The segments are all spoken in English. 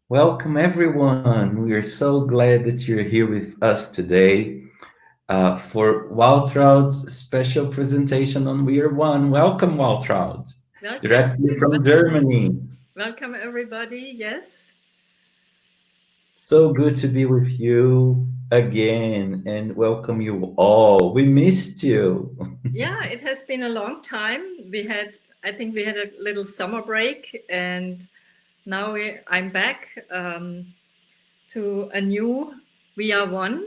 Welcome, everyone. We are so glad that you're here with us today for Waltraud's special presentation on We Are One. Welcome, Waltraud, Welcome, directly from everybody. Germany. Welcome, everybody. Yes. So good to be with you again and welcome you all. We missed you. Yeah, it has been a long time. I think we had a little summer break, and now I'm back to a new We Are One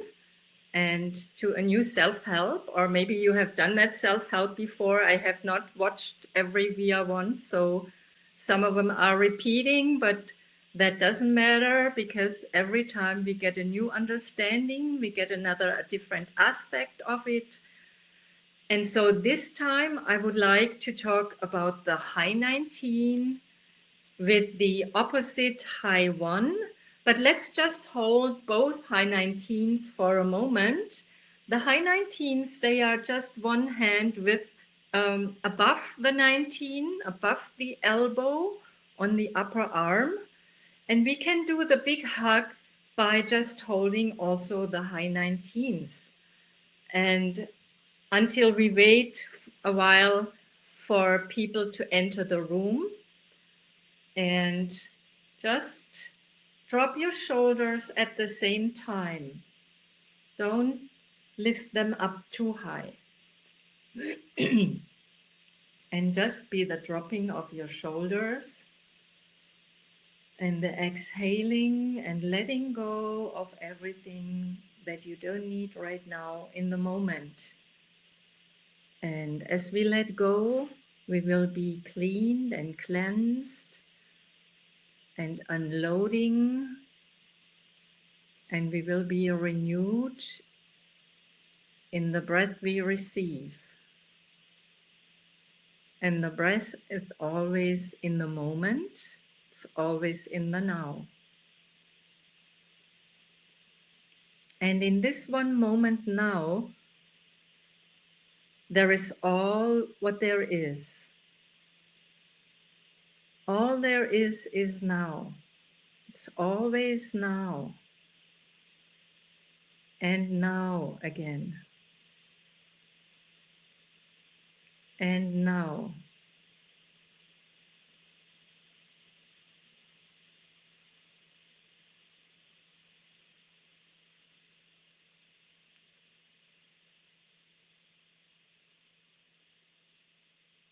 and to a new self help. Or maybe you have done that self help before. I have not watched every We Are One, so some of them are repeating, but that doesn't matter because every time we get a new understanding, we get a different aspect of it. And so this time I would like to talk about the high 19 with the opposite high 1. But let's just hold both high 19s for a moment. The high 19s, they are just one hand with above the 19, above the elbow on the upper arm. And we can do the big hug by just holding also the high 19s. And until we wait a while for people to enter the room, and just drop your shoulders at the same time. Don't lift them up too high. And just be the dropping of your shoulders and the exhaling and letting go of everything that you don't need right now in the moment. And as we let go, we will be cleaned and cleansed and unloading, and we will be renewed in the breath we receive. And the breath is always in the moment, it's always in the now. And in this one moment now, there is all what there is. All there is now. It's always now. And now again. And now.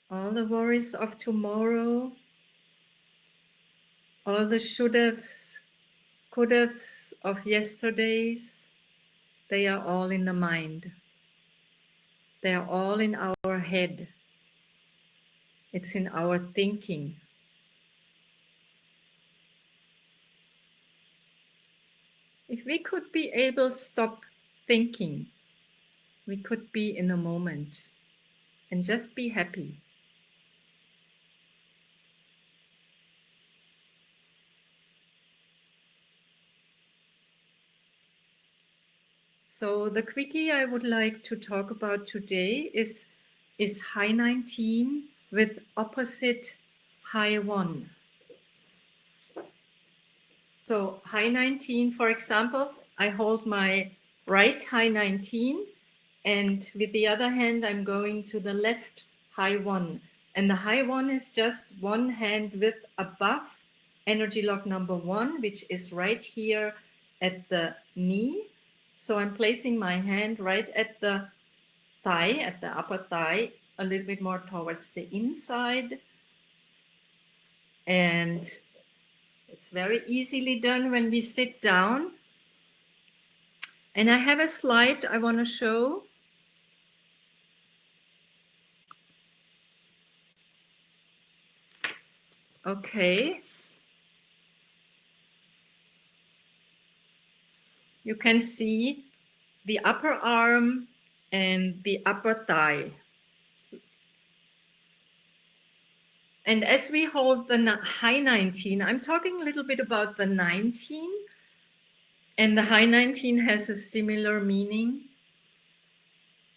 All the worries of tomorrow, all the should haves, could haves of yesterdays, they are all in the mind. They are all in our head. It's in our thinking. If we could be able to stop thinking, we could be in the moment and just be happy. So the quickie I would like to talk about today is high 19 with opposite high 1. So high 19, for example, I hold my right high 19 and with the other hand I'm going to the left high 1. And the high 1 is just one hand width above energy lock number 1, which is right here at the knee. So I'm placing my hand right at the thigh, at the upper thigh, a little bit more towards the inside. And it's very easily done when we sit down. And I have a slide I want to show. Okay. You can see the upper arm and the upper thigh. And as we hold the high 19, I'm talking a little bit about the 19. And the high 19 has a similar meaning.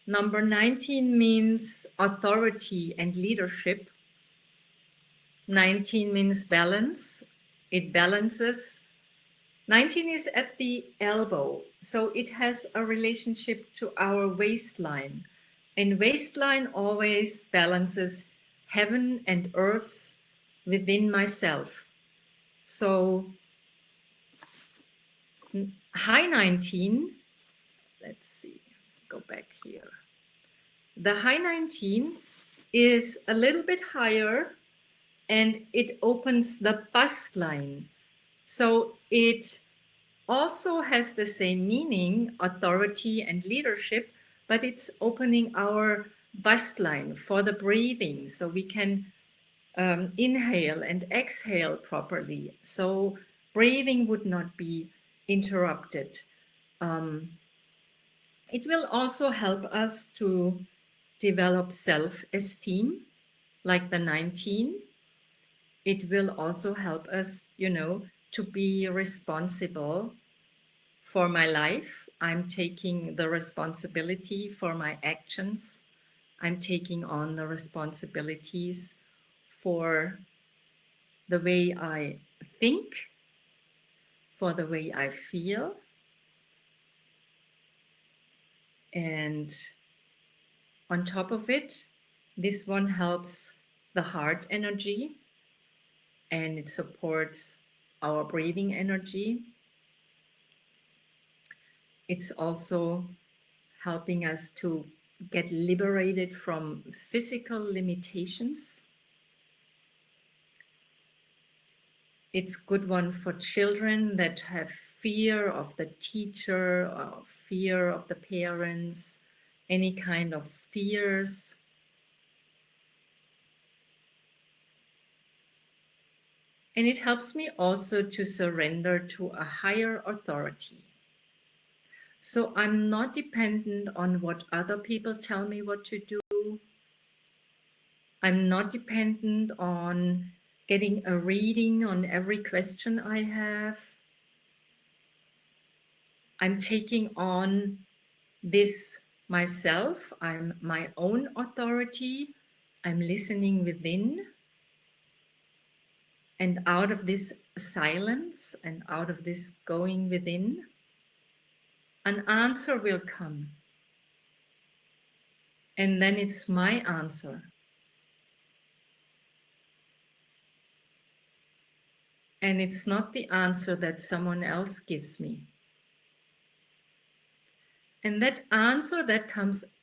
Number 19 means authority and leadership. 19 means balance. It balances 19 is at the elbow, so it has a relationship to our waistline. And waistline always balances heaven and earth within myself. So high 19, let's see, go back here. The high 19 is a little bit higher and it opens the bust line. So it also has the same meaning, authority and leadership, but it's opening our bust line for the breathing so we can inhale and exhale properly. So breathing would not be interrupted. It will also help us to develop self-esteem, like the 19. It will also help us, to be responsible for my life. I'm taking the responsibility for my actions. I'm taking on the responsibilities for the way I think, for the way I feel. And on top of it, this one helps the heart energy and it supports our breathing energy. It's also helping us to get liberated from physical limitations. It's good one for children that have fear of the teacher or fear of the parents, any kind of fears. And it helps me also to surrender to a higher authority. So I'm not dependent on what other people tell me what to do. I'm not dependent on getting a reading on every question I have. I'm taking on this myself. I'm my own authority. I'm listening within. And out of this silence and out of this going within, an answer will come. And then it's my answer. And it's not the answer that someone else gives me. And that answer that comes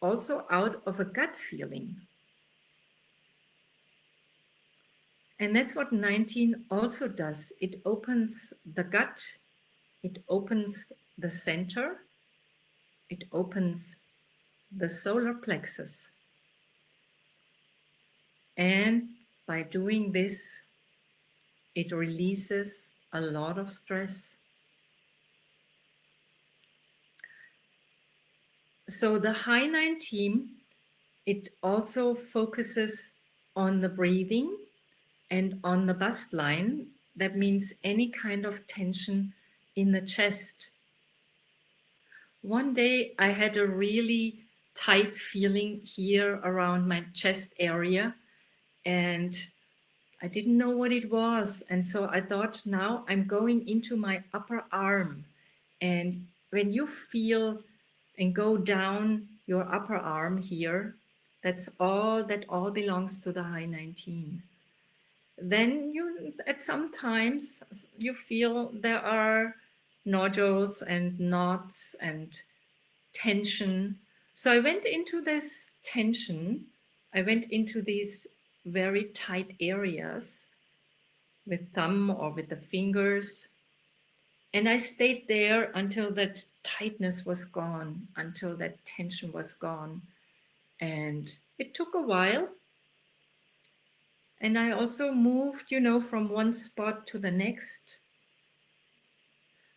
also out of a gut feeling. And that's what 19 also does. It opens the gut, it opens the center, it opens the solar plexus. And by doing this, it releases a lot of stress. So the high 19, it also focuses on the breathing and on the bust line. That means any kind of tension in the chest. One day I had a really tight feeling here around my chest area and I didn't know what it was. And so I thought, now I'm going into my upper arm. And when you feel and go down your upper arm here, that all belongs to the high 19. Then you, at some times, you feel there are nodules and knots and tension. So I went into this tension. I went into these very tight areas with thumb or with the fingers. And I stayed there until that tightness was gone, until that tension was gone. And it took a while. And I also moved, from one spot to the next.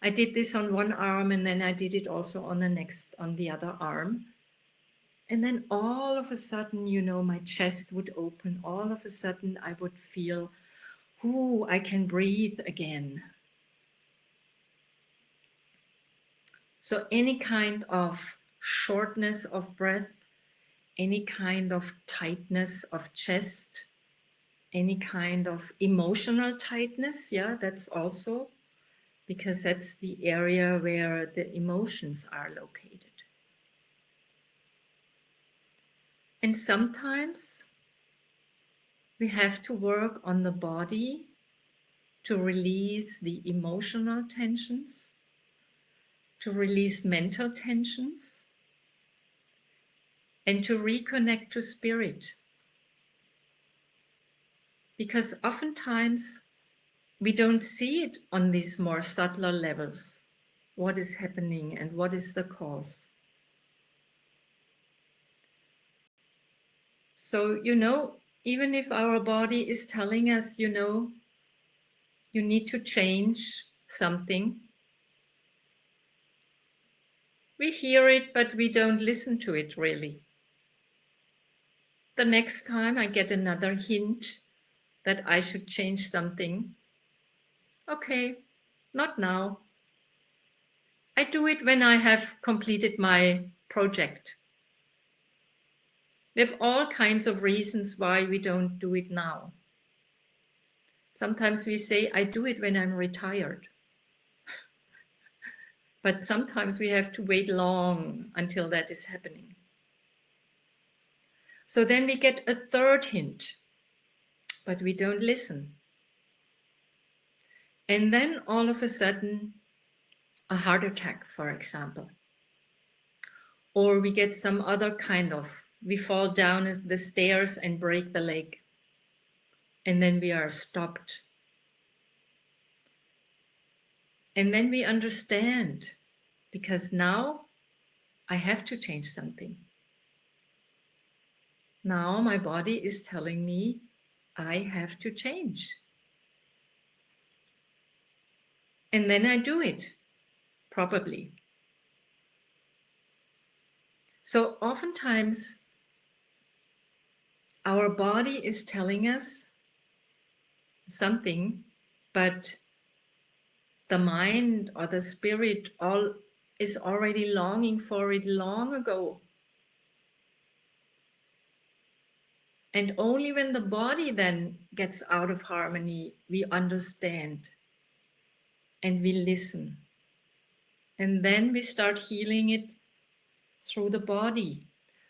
I did this on one arm and then I did it also on the other arm. And then all of a sudden, my chest would open. All of a sudden I would feel, ooh, I can breathe again. So any kind of shortness of breath, any kind of tightness of chest, any kind of emotional tightness, yeah, that's also because that's the area where the emotions are located. And sometimes we have to work on the body to release the emotional tensions, to release mental tensions, and to reconnect to spirit. Because oftentimes we don't see it on these more subtler levels, what is happening and what is the cause. So, even if our body is telling us, you need to change something, we hear it, but we don't listen to it really. The next time I get another hint that I should change something, okay, not now. I do it when I have completed my project. We have all kinds of reasons why we don't do it now. Sometimes we say, I do it when I'm retired. But sometimes we have to wait long until that is happening. So then we get a third hint, but we don't listen. And then all of a sudden, a heart attack, for example. Or we get some other we fall down the stairs and break the leg. And then we are stopped. And then we understand, because now I have to change something. Now my body is telling me I have to change. And then I do it, probably. So oftentimes our body is telling us something, but the mind or the spirit is already longing for it long ago. And only when the body then gets out of harmony, we understand and we listen. And then we start healing it through the body.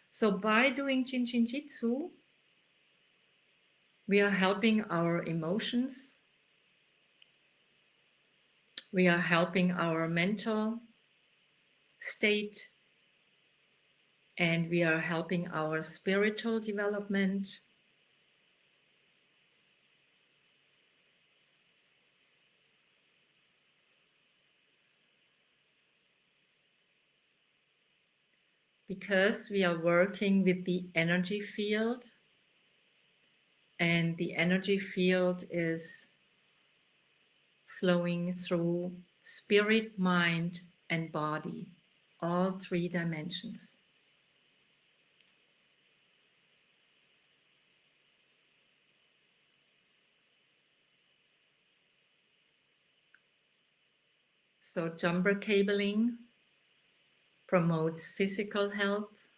So by doing Jin Shin Jyutsu, we are helping our emotions. We are helping our mental state. And we are helping our spiritual development. Because we are working with the energy field, and the energy field is flowing through spirit, mind, and body, all three dimensions. So jumper cabling promotes physical health.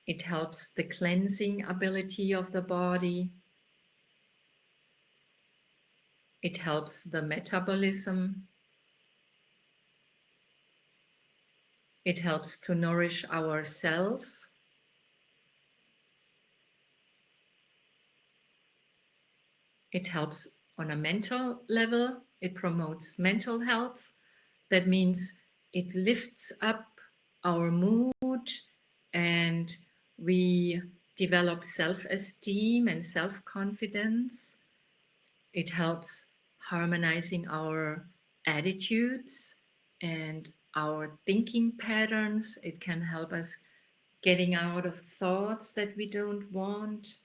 It helps the cleansing ability of the body. It helps the metabolism. It helps to nourish our cells. It helps on a mental level. It promotes mental health. That means it lifts up our mood and we develop self-esteem and self-confidence. It helps harmonizing our attitudes and our thinking patterns. It can help us getting out of thoughts that we don't want.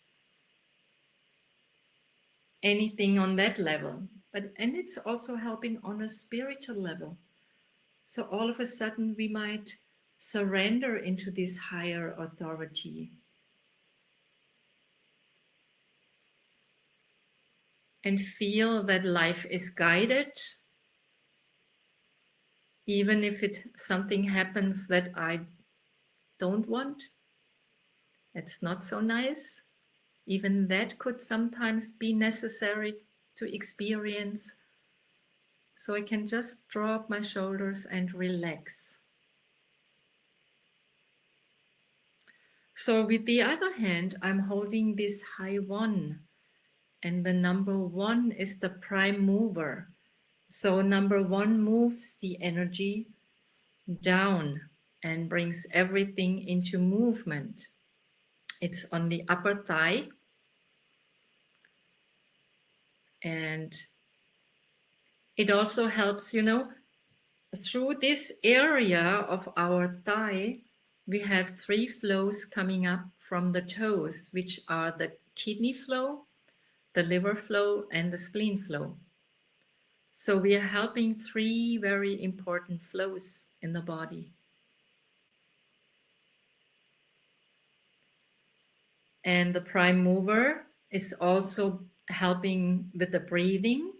Anything on that level. And it's also helping on a spiritual level. So all of a sudden we might surrender into this higher authority. And feel that life is guided, even if something happens that I don't want. It's not so nice. Even that could sometimes be necessary to experience. So I can just drop my shoulders and relax. So with the other hand, I'm holding this high one, and the number one is the prime mover. So number one moves the energy down and brings everything into movement. It's on the upper thigh, and it also helps, through this area of our thigh, we have three flows coming up from the toes, which are the kidney flow, the liver flow, and the spleen flow. So we are helping three very important flows in the body. And the prime mover is also helping with the breathing,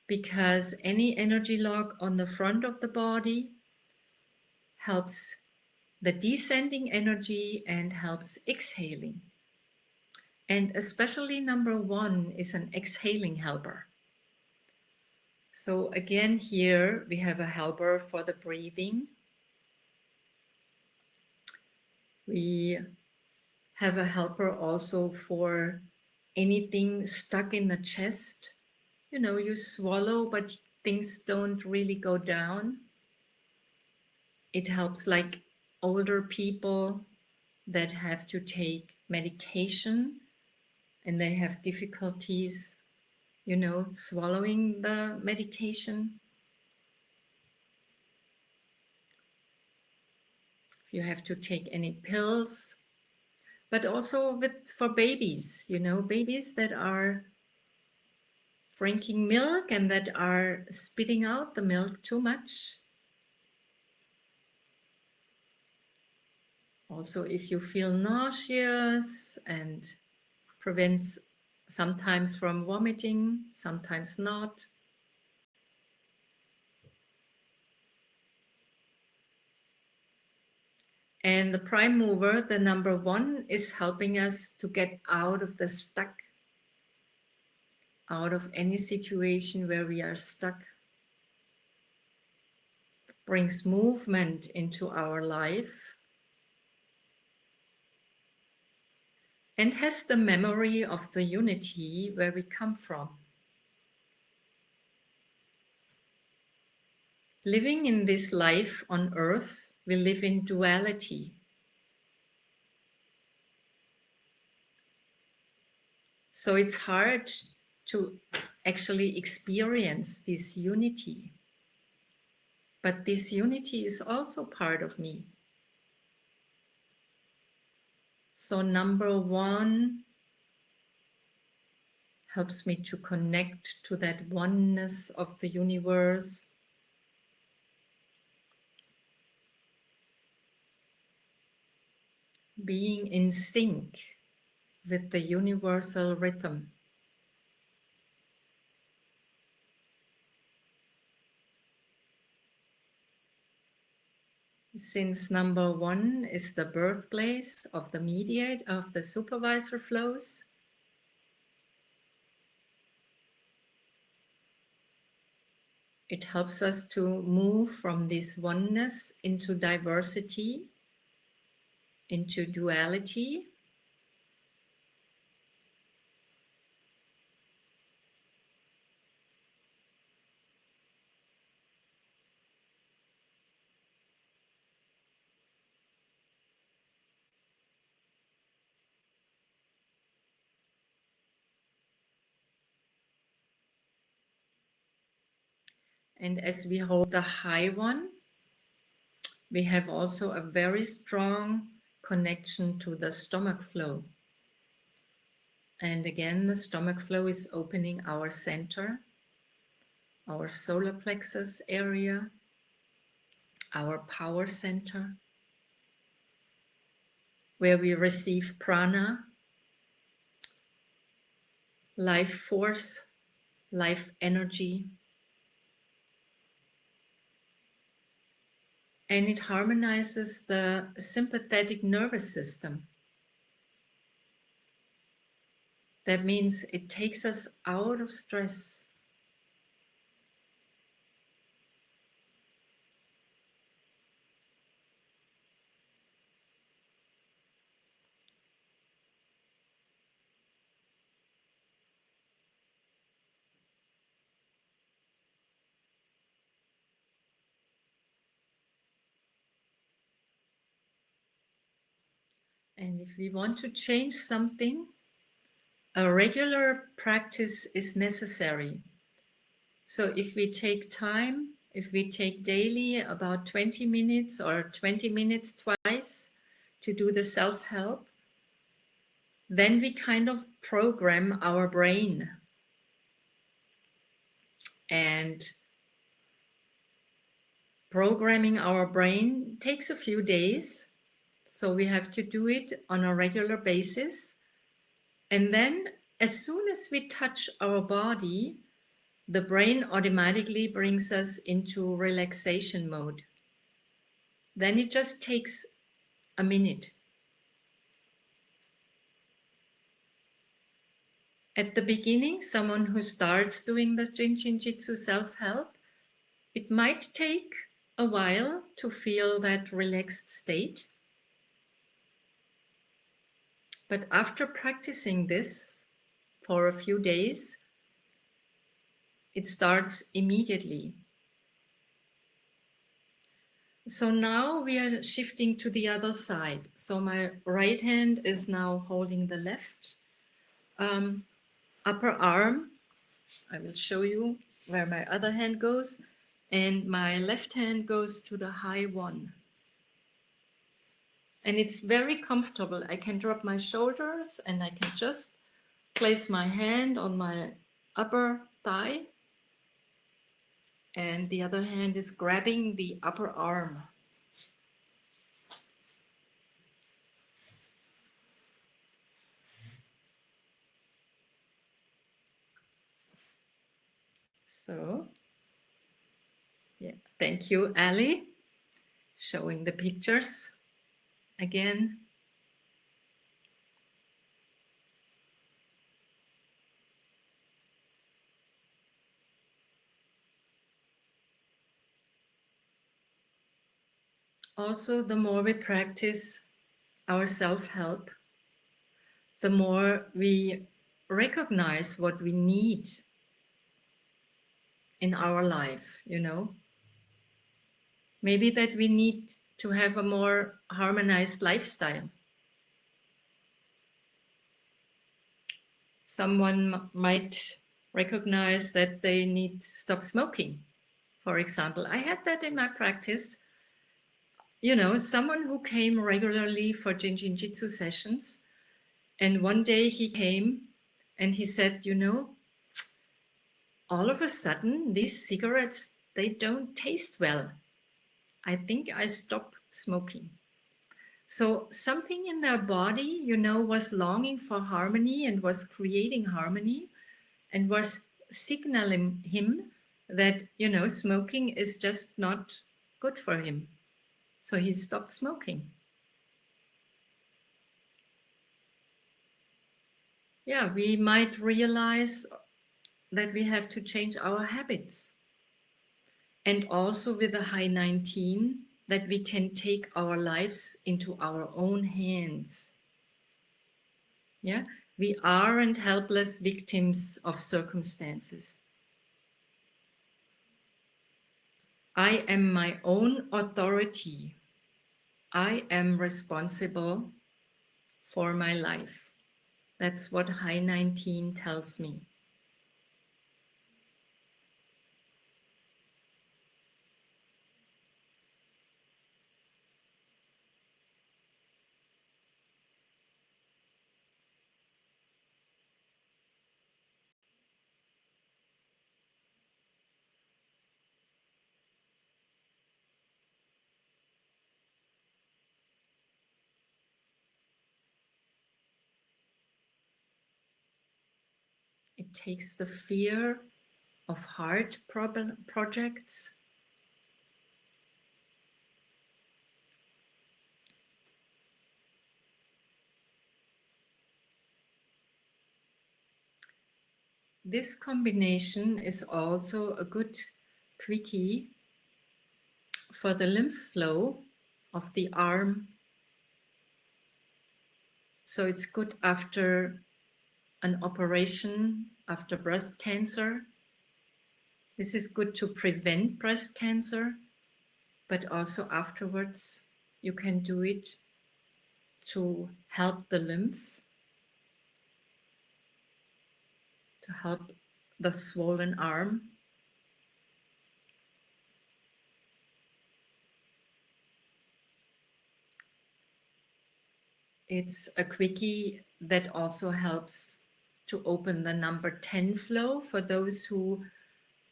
because any energy lock on the front of the body helps the descending energy and helps exhaling. And especially number one is an exhaling helper. So again, here we have a helper for the breathing. We have a helper also for anything stuck in the chest. You swallow, but things don't really go down. It helps like older people that have to take medication and they have difficulties, swallowing the medication. If you have to take any pills, but also for babies, babies that are drinking milk and that are spitting out the milk too much. Also, if you feel nauseous and prevents sometimes from vomiting, sometimes not. And the prime mover, the number one, is helping us to get out of the stuck, out of any situation where we are stuck. Brings movement into our life and has the memory of the unity where we come from. Living in this life on earth, we live in duality. So it's hard to actually experience this unity. But this unity is also part of me. So number one helps me to connect to that oneness of the universe. Being in sync with the universal rhythm. Since number one is the birthplace of the supervisor flows, it helps us to move from this oneness into diversity, into duality. And as we hold the high one, we have also a very strong connection to the stomach flow. And again, the stomach flow is opening our center, our solar plexus area, our power center, where we receive prana, life force, life energy. And it harmonizes the sympathetic nervous system. That means it takes us out of stress. And if we want to change something, a regular practice is necessary. So if we take time, if we take daily about 20 minutes or 20 minutes twice to do the self-help, then we kind of program our brain. And programming our brain takes a few days. So we have to do it on a regular basis. And then as soon as we touch our body, the brain automatically brings us into relaxation mode. Then it just takes a minute. At the beginning, someone who starts doing the Jin Shin Jyutsu self-help, it might take a while to feel that relaxed state. But after practicing this for a few days, it starts immediately. So now we are shifting to the other side. So my right hand is now holding the left upper arm. I will show you where my other hand goes. And my left hand goes to the high one. And it's very comfortable. I can drop my shoulders and I can just place my hand on my upper thigh. And the other hand is grabbing the upper arm. So, yeah, thank you, Ali, showing the pictures again. Also, the more we practice our self-help, the more we recognize what we need in our life, you know. Maybe that we need to have a more harmonized lifestyle. Someone might recognize that they need to stop smoking, for example. I had that in my practice. You know, someone who came regularly for Jin Shin Jyutsu sessions, and one day he came and he said, you know, all of a sudden these cigarettes, they don't taste well. I think I stopped smoking. So something in their body, you know, was longing for harmony and was creating harmony and was signaling him that, you know, smoking is just not good for him. So he stopped smoking. Yeah, we might realize that we have to change our habits. And also with the high 19, that we can take our lives into our own hands. Yeah, we aren't helpless victims of circumstances. I am my own authority. I am responsible for my life. That's what high 19 tells me. It takes the fear of hard projects. This combination is also a good quickie for the lymph flow of the arm. So it's good after an operation, after breast cancer. This is good to prevent breast cancer, but also afterwards you can do it to help the lymph, to help the swollen arm. It's a quickie that also helps to open the number 10 flow for those who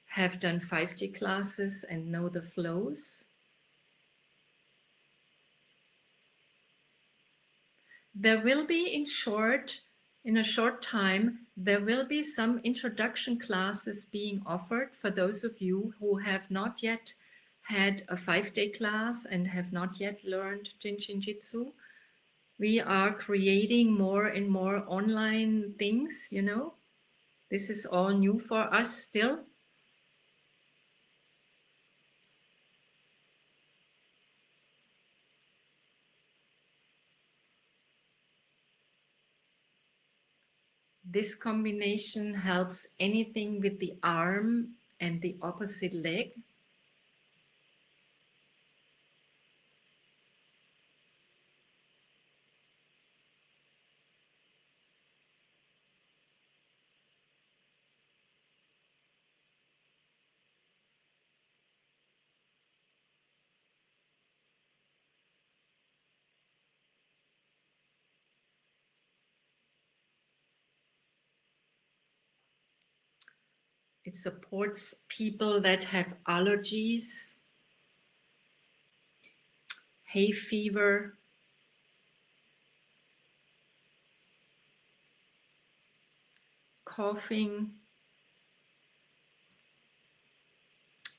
have done 5D classes and know the flows. There will be in a short time, there will be some introduction classes being offered for those of you who have not yet had a 5-day class and have not yet learned Jin Shin Jyutsu. We are creating more and more online things, you know. This is all new for us still. This combination helps anything with the arm and the opposite leg. It supports people that have allergies, hay fever, coughing,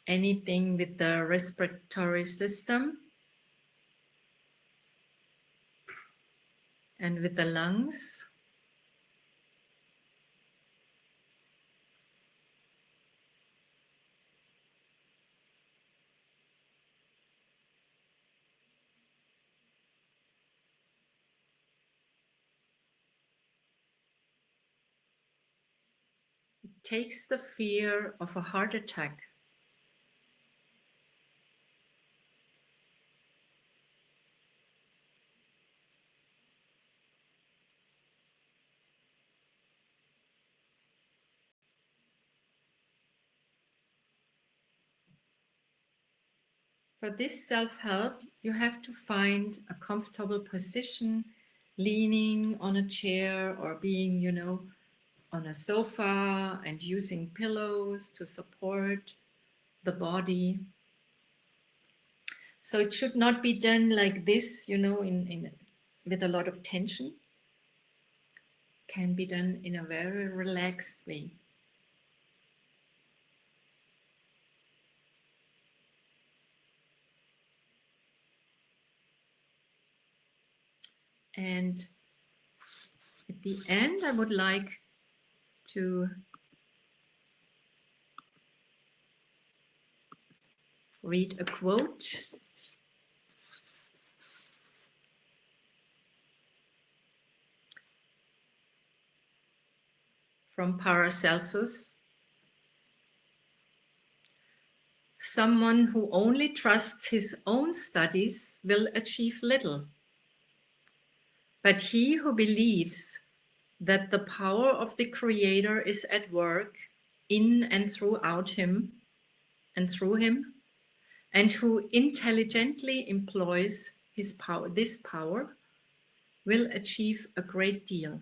anything with the respiratory system and with the lungs. It takes the fear of a heart attack. For this self-help, you have to find a comfortable position, leaning on a chair or being, you know, on a sofa and using pillows to support the body. So it should not be done like this, you know, with a lot of tension. It can be done in a very relaxed way. And at the end, I would like to read a quote from Paracelsus. Someone who only trusts his own studies will achieve little. But he who believes that the power of the Creator is at work in and throughout him and through him, and who intelligently employs his power, this power, will achieve a great deal.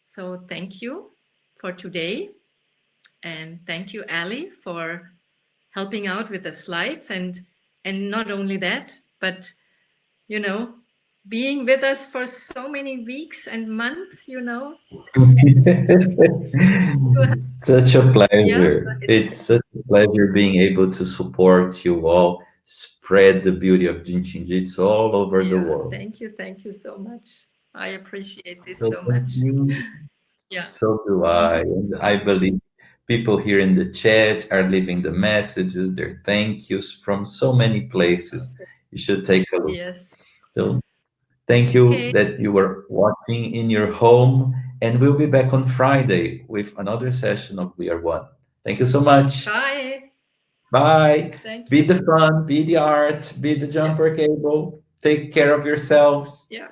So thank you for today. And thank you, Ali, for helping out with the slides. And not only that, but, you know, being with us for so many weeks and months, you know. Such a Yeah. pleasure. It's such a pleasure being able to support you all, spread the beauty of Jin Shin Jyutsu all over the Yeah, world. thank you. Thank you so much. I appreciate this So so thank much. you. Yeah. So do I. Mhm. And I believe people here in the chat are leaving the messages, their thank yous from so many places. Okay. You should take a look. Yes. So thank you Okay. that you were watching in your home, and we'll be back on Friday with another session of We Are One. Thank you so much. Bye. Bye. Thank Be you. the fun, be the art, be the Yeah. jumper cable. Take care of yourselves. Yeah.